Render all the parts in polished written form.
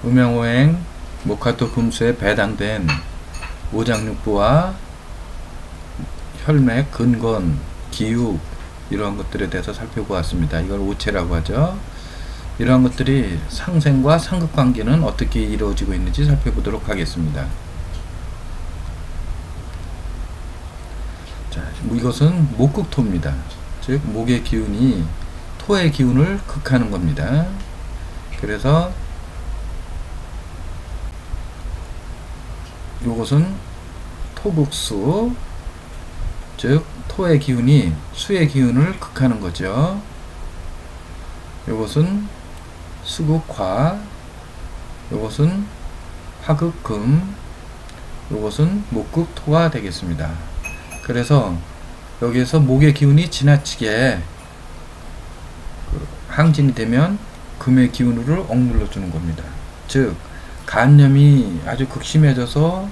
음양오행 목화토 금수에 배당된 오장육부와 혈맥, 근건, 기육 이러한 것들에 대해서 살펴보았습니다. 이걸 오체라고 하죠. 이러한 것들이 상생과 상극관계는 어떻게 이루어지고 있는지 살펴보도록 하겠습니다. 자, 이것은 목극토입니다. 즉 목의 기운이 토의 기운을 극하는 겁니다. 그래서 이것은 토극수, 즉 토의 기운이 수의 기운을 극하는 거죠. 이것은 수극화, 이것은 화극금, 이것은 목극토가 되겠습니다. 그래서 여기에서 목의 기운이 지나치게 항진이 되면 금의 기운을 억눌러 주는 겁니다. 즉 간염이 아주 극심해져서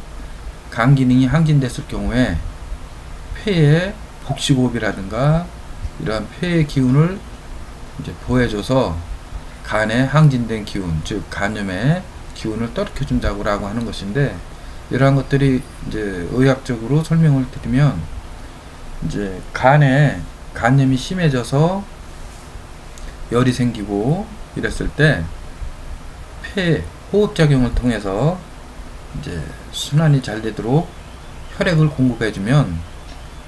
간 기능이 항진됐을 경우에 폐에 복식호흡이라든가 이러한 폐의 기운을 이제 보해줘서 간에 항진된 기운, 즉 간염의 기운을 떨어뜨려 준다고 하는 것인데, 이러한 것들이 이제 의학적으로 설명을 드리면, 이제 간에 간염이 심해져서 열이 생기고 이랬을 때 폐 호흡작용을 통해서 이제 순환이 잘 되도록 혈액을 공급해주면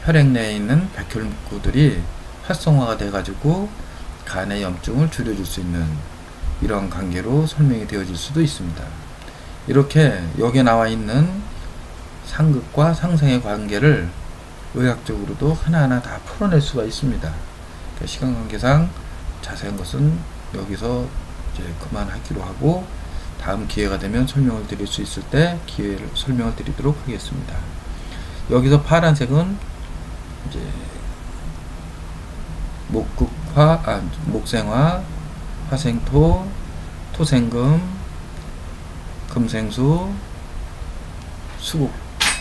혈액 내에 있는 백혈구들이 활성화가 돼가지고 간의 염증을 줄여줄 수 있는 이런 관계로 설명이 되어질 수도 있습니다. 이렇게 여기에 나와 있는 상극과 상생의 관계를 의학적으로도 하나하나 다 풀어낼 수가 있습니다. 시간 관계상 자세한 것은 여기서 이제 그만하기로 하고, 다음 기회가 되면 설명을 드릴 수 있을 때 기회를 설명을 드리도록 하겠습니다. 여기서 파란색은 이제 목극화, 목생화, 화생토, 토생금, 금생수,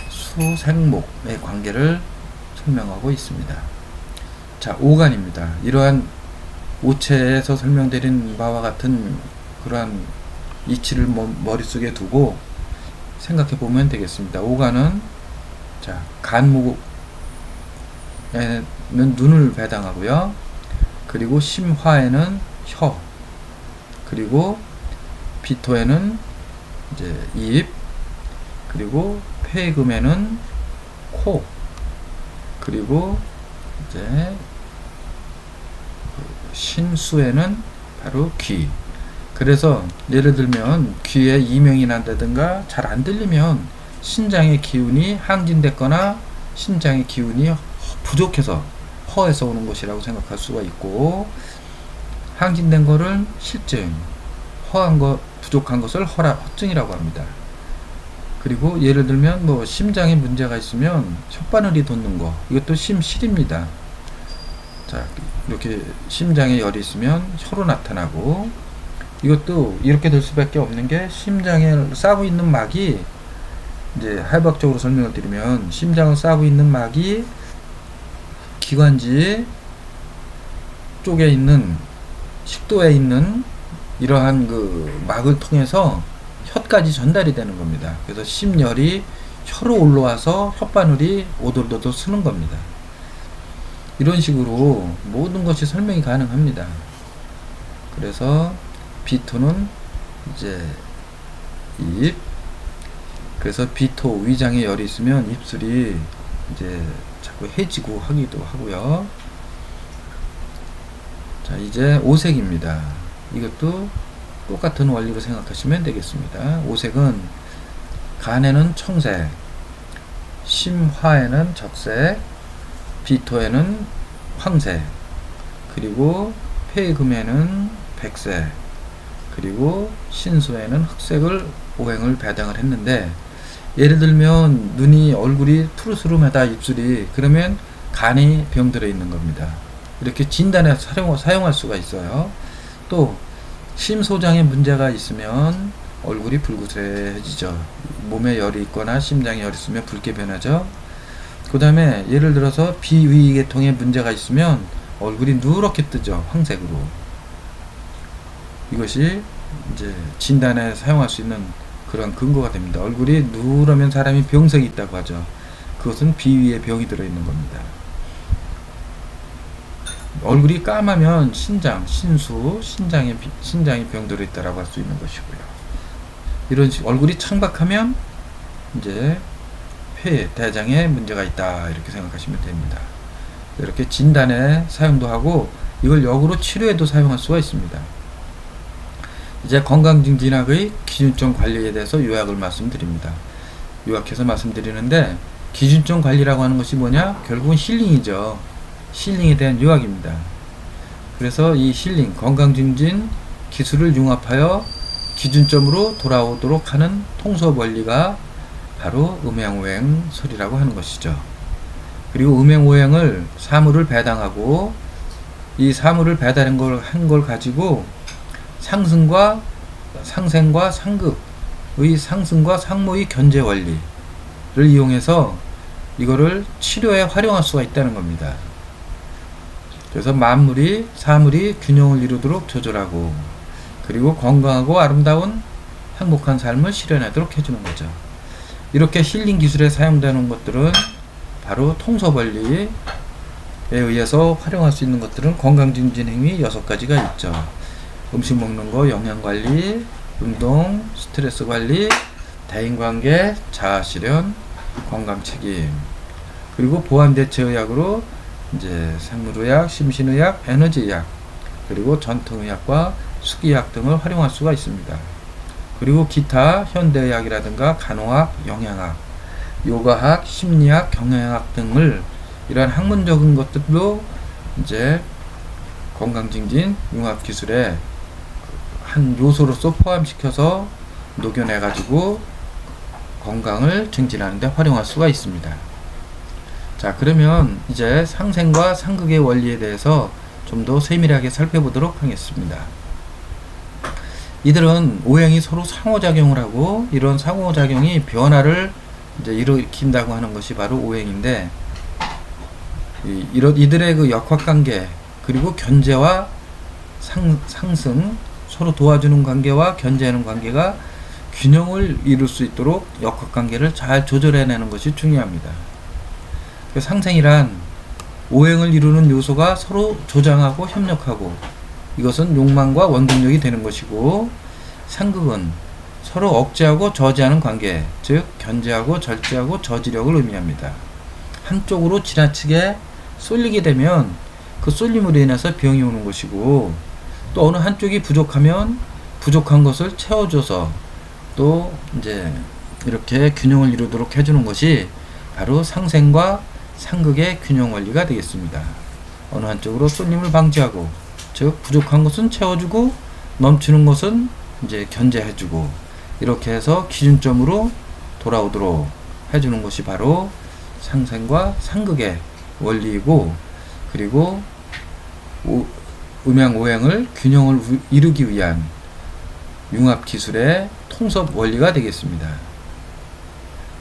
수생목의 관계를 설명하고 있습니다. 자, 오간입니다. 이러한 오체에서 설명드린 바와 같은 그러한 이치를 머릿속에 두고 생각해 보면 되겠습니다. 오간은 자, 간목에는 눈을 배당하고요. 그리고 심화에는 혀, 그리고 비토에는 이제 입, 그리고 폐금에는 코, 그리고 이제 신수에는 바로 귀. 그래서 예를 들면 귀에 이명이 난다든가 잘 안 들리면 신장의 기운이 항진됐거나 신장의 기운이 부족해서 허에서 오는 것이라고 생각할 수가 있고, 항진된 거를 실증, 허한 것, 부족한 것을 허증이라고 합니다. 그리고 예를 들면 뭐 심장에 문제가 있으면 혓바늘이 돋는 거, 이것도 심실입니다. 자, 이렇게 심장에 열이 있으면 혀로 나타나고, 이것도 이렇게 될 수밖에 없는 게 심장에 싸고 있는 막이, 이제 해박적으로 설명을 드리면 심장을 싸고 있는 막이 기관지 쪽에 있는 식도에 있는 이러한 그 막을 통해서 혀까지 전달이 되는 겁니다. 그래서 심열이 혀로 올라와서 혓바늘이 오돌도돌 쓰는 겁니다. 이런 식으로 모든 것이 설명이 가능합니다. 그래서 비토는 이제 입, 그래서 비토 위장에 열이 있으면 입술이 이제 자꾸 해지고 하기도 하고요. 자, 이제 오색입니다. 이것도 똑같은 원리로 생각하시면 되겠습니다. 오색은 간에는 청색, 심화에는 적색, 비토에는 황색, 그리고 폐금에는 백색, 그리고 신수에는 흑색을 오행을 배당을 했는데, 예를 들면 눈이, 얼굴이 푸르스름하다, 입술이, 그러면 간이 병들어 있는 겁니다. 이렇게 진단에 사용할 수가 있어요. 또 심소장에 문제가 있으면 얼굴이 붉으세해지죠. 몸에 열이 있거나 심장에 열이 있으면 붉게 변하죠. 그 다음에 예를 들어서 비위계통에 문제가 있으면 얼굴이 누렇게 뜨죠. 황색으로. 이것이 이제 진단에 사용할 수 있는 그런 근거가 됩니다. 얼굴이 누르면 사람이 병색이 있다고 하죠. 그것은 비위에 병이 들어있는 겁니다. 얼굴이 까마면 신장, 신수, 신장에 병 들어있다라고 할 수 있는 것이고요. 이런 식 얼굴이 창박하면 이제 폐, 대장에 문제가 있다 이렇게 생각하시면 됩니다. 이렇게 진단에 사용도 하고 이걸 역으로 치료에도 사용할 수가 있습니다. 이제 건강증진학의 기준점 관리에 대해서 요약을 말씀드립니다. 요약해서 말씀드리는데 기준점 관리라고 하는 것이 뭐냐? 결국은 힐링이죠. 힐링에 대한 요약입니다. 그래서 이 힐링, 건강증진 기술을 융합하여 기준점으로 돌아오도록 하는 통섭 원리가 바로 음행오행설이라고 하는 것이죠. 그리고 음행오행을 사물을 배당하고 이 사물을 배달한 걸 가지고 상승과 상생과 상극의 상승과 상모의 견제 원리를 이용해서 이거를 치료에 활용할 수가 있다는 겁니다. 그래서 사물이 균형을 이루도록 조절하고 그리고 건강하고 아름다운 행복한 삶을 실현하도록 해주는 거죠. 이렇게 힐링 기술에 사용되는 것들은 바로 통섭 원리에 의해서 활용할 수 있는 것들은 건강증진 행위 6가지가 있죠. 음식 먹는 거, 영양관리, 운동, 스트레스 관리, 대인관계, 자아실현, 건강책임, 그리고 보완대체의학으로 이제 생물의학, 심신의학, 에너지의학, 그리고 전통의학과 수기의학 등을 활용할 수가 있습니다. 그리고 기타 현대의학이라든가 간호학, 영양학, 요가학, 심리학, 경영학 등을 이러한 학문적인 것들도 이제 건강증진 융합기술의 한 요소로서 포함시켜서 녹여내가지고 건강을 증진하는 데 활용할 수가 있습니다. 자, 그러면 이제 상생과 상극의 원리에 대해서 좀 더 세밀하게 살펴보도록 하겠습니다. 이들은 오행이 서로 상호작용을 하고 이런 상호작용이 변화를 이제 일으킨다고 하는 것이 바로 오행인데 이들의 그 역학관계 그리고 견제와 상승 서로 도와주는 관계와 견제하는 관계가 균형을 이룰 수 있도록 역학관계를 잘 조절해내는 것이 중요합니다. 그 상생이란 오행을 이루는 요소가 서로 조장하고 협력하고 이것은 욕망과 원동력이 되는 것이고 상극은 서로 억제하고 저지하는 관계, 즉 견제하고 절제하고 저지력을 의미합니다. 한쪽으로 지나치게 쏠리게 되면 그 쏠림으로 인해서 병이 오는 것이고 또 어느 한쪽이 부족하면 부족한 것을 채워줘서 또 이제 이렇게 균형을 이루도록 해주는 것이 바로 상생과 상극의 균형 원리가 되겠습니다. 어느 한쪽으로 쏠림을 방지하고 즉 부족한 것은 채워주고 넘치는 것은 이제 견제해주고 이렇게 해서 기준점으로 돌아오도록 해주는 것이 바로 상생과 상극의 원리이고 그리고 음양오행을 균형을 이루기 위한 융합기술의 통섭 원리가 되겠습니다.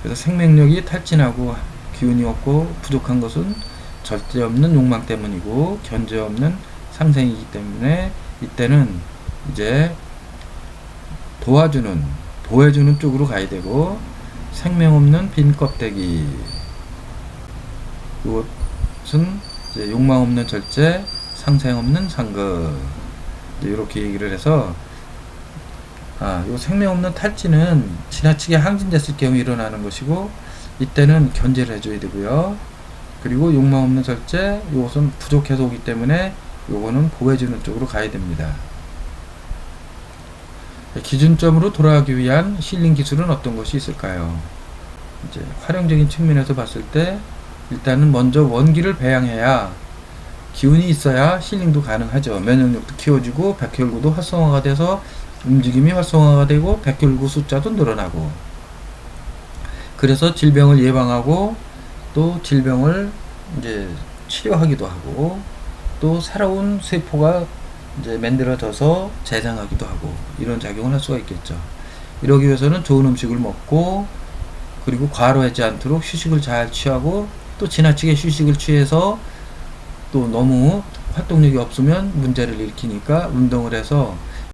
그래서 생명력이 탈진하고 기운이 없고 부족한 것은 절대 없는 욕망 때문이고 견제 없는 상생이기 때문에 이때는 이제 도와주는 보호해주는 쪽으로 가야 되고 생명 없는 빈 껍데기 이것은 이제 욕망 없는 절제 상생 없는 상극 이렇게 얘기를 해서 요 생명 없는 탈진은 지나치게 항진됐을 경우 일어나는 것이고 이때는 견제를 해줘야 되고요. 그리고 욕망 없는 절제 이것은 부족해서 오기 때문에 요거는 보호해주는 쪽으로 가야 됩니다. 기준점으로 돌아가기 위한 힐링 기술은 어떤 것이 있을까요? 이제 활용적인 측면에서 봤을 때 일단은 먼저 원기를 배양해야 기운이 있어야 힐링도 가능하죠. 면역력도 키워주고 백혈구도 활성화가 돼서 움직임이 활성화가 되고 백혈구 숫자도 늘어나고 그래서 질병을 예방하고 또 질병을 이제 치료하기도 하고 또 새로운 세포가 이제 만들어져서 재생하기도 하고 이런 작용을 할 수가 있겠죠. 이러기 위해서는 좋은 음식을 먹고 그리고 과로하지 않도록 휴식을 잘 취하고 또 지나치게 휴식을 취해서 또 너무 활동력이 없으면 문제를 일으키니까 운동을 해서